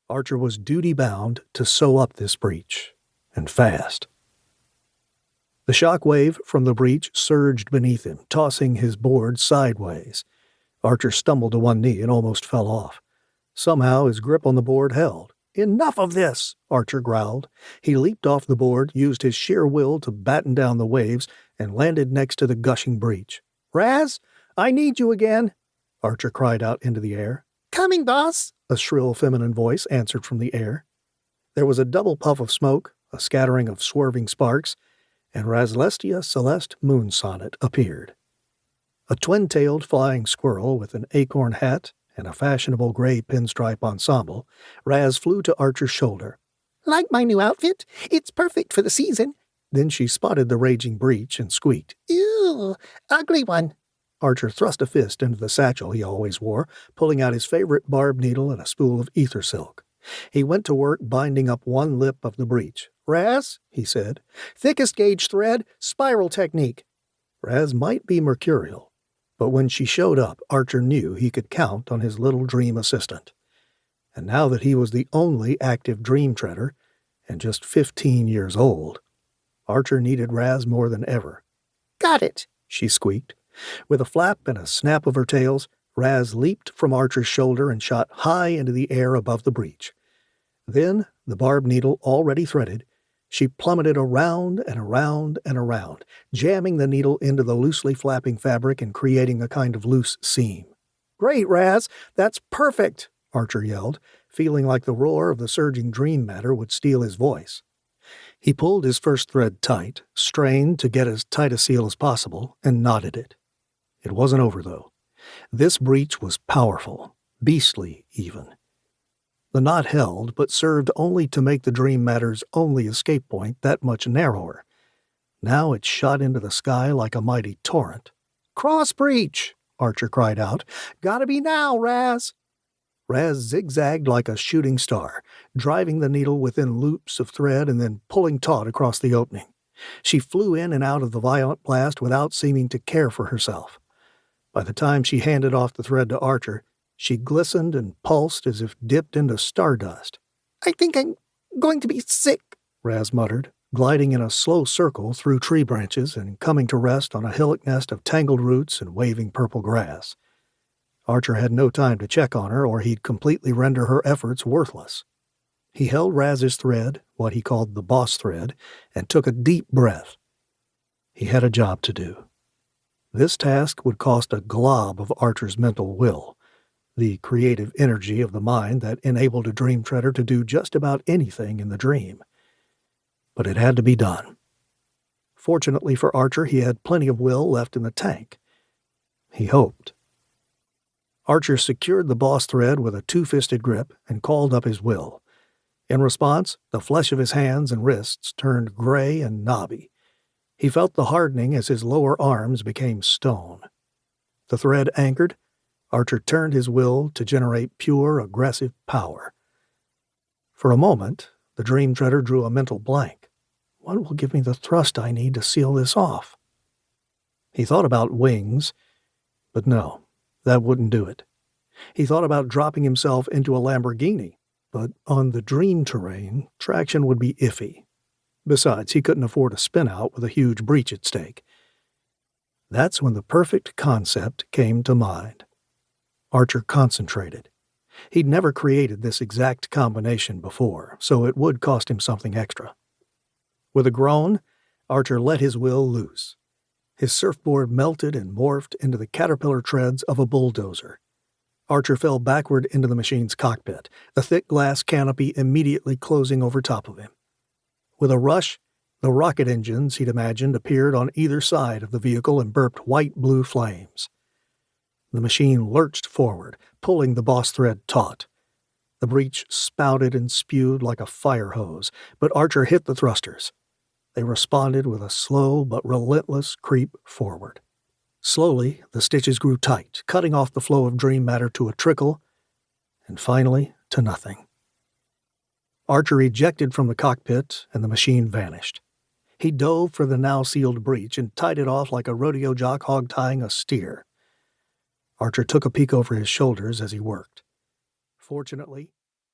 Archer was duty-bound to sew up this breach, and fast. The shock wave from the breach surged beneath him, tossing his board sideways. Archer stumbled to one knee and almost fell off. Somehow his grip on the board held. "Enough of this!" Archer growled. He leaped off the board, used his sheer will to batten down the waves, and landed next to the gushing breach. "Raz, I need you again!" Archer cried out into the air. "Coming, boss!" a shrill feminine voice answered from the air. There was a double puff of smoke, a scattering of swerving sparks, and Razlestia Celeste Moonsonnet appeared. A twin-tailed flying squirrel with an acorn hat and a fashionable gray pinstripe ensemble, Raz flew to Archer's shoulder. "Like my new outfit? It's perfect for the season." Then she spotted the raging breach and squeaked, "Ew, ugly one." Archer thrust a fist into the satchel he always wore, pulling out his favorite barb needle and a spool of ether silk. He went to work binding up one lip of the breach. "Raz," he said, "thickest gauge thread, spiral technique." Raz might be mercurial, but when she showed up, Archer knew he could count on his little dream assistant. And now that he was the only active dreamtreader, and just 15 years old, Archer needed Raz more than ever. "Got it," she squeaked. With a flap and a snap of her tails, Raz leaped from Archer's shoulder and shot high into the air above the breach. Then, the barb needle already threaded, she plummeted around and around and around, jamming the needle into the loosely flapping fabric and creating a kind of loose seam. "Great, Raz! That's perfect!" Archer yelled, feeling like the roar of the surging dream matter would steal his voice. He pulled his first thread tight, strained to get as tight a seal as possible, and knotted it. It wasn't over, though. This breach was powerful, beastly even. The knot held, but served only to make the dream matter's only escape point that much narrower. Now it shot into the sky like a mighty torrent. "Cross breach!" Archer cried out. "Gotta be now, Raz!" Raz zigzagged like a shooting star, driving the needle within loops of thread and then pulling taut across the opening. She flew in and out of the violent blast without seeming to care for herself. By the time she handed off the thread to Archer, she glistened and pulsed as if dipped into stardust. "I think I'm going to be sick," Raz muttered, gliding in a slow circle through tree branches and coming to rest on a hillock nest of tangled roots and waving purple grass. Archer had no time to check on her, or he'd completely render her efforts worthless. He held Raz's thread, what he called the boss thread, and took a deep breath. He had a job to do. This task would cost a glob of Archer's mental will, the creative energy of the mind that enabled a dreamtreader to do just about anything in the dream. But it had to be done. Fortunately for Archer, he had plenty of will left in the tank. He hoped. Archer secured the boss thread with a two-fisted grip and called up his will. In response, the flesh of his hands and wrists turned gray and knobby. He felt the hardening as his lower arms became stone. The thread anchored, Archer turned his will to generate pure, aggressive power. For a moment, the dreamtreader drew a mental blank. What will give me the thrust I need to seal this off? He thought about wings, but no, that wouldn't do it. He thought about dropping himself into a Lamborghini, but on the dream terrain, traction would be iffy. Besides, he couldn't afford a spin-out with a huge breach at stake. That's when the perfect concept came to mind. Archer concentrated. He'd never created this exact combination before, so it would cost him something extra. With a groan, Archer let his will loose. His surfboard melted and morphed into the caterpillar treads of a bulldozer. Archer fell backward into the machine's cockpit, the thick glass canopy immediately closing over top of him. With a rush, the rocket engines he'd imagined appeared on either side of the vehicle and burped white-blue flames. The machine lurched forward, pulling the boss thread taut. The breach spouted and spewed like a fire hose, but Archer hit the thrusters. They responded with a slow but relentless creep forward. Slowly, the stitches grew tight, cutting off the flow of dream matter to a trickle, and finally to nothing. Archer ejected from the cockpit, and the machine vanished. He dove for the now-sealed breach and tied it off like a rodeo jock hog-tying a steer. Archer took a peek over his shoulders as he worked. Fortunately,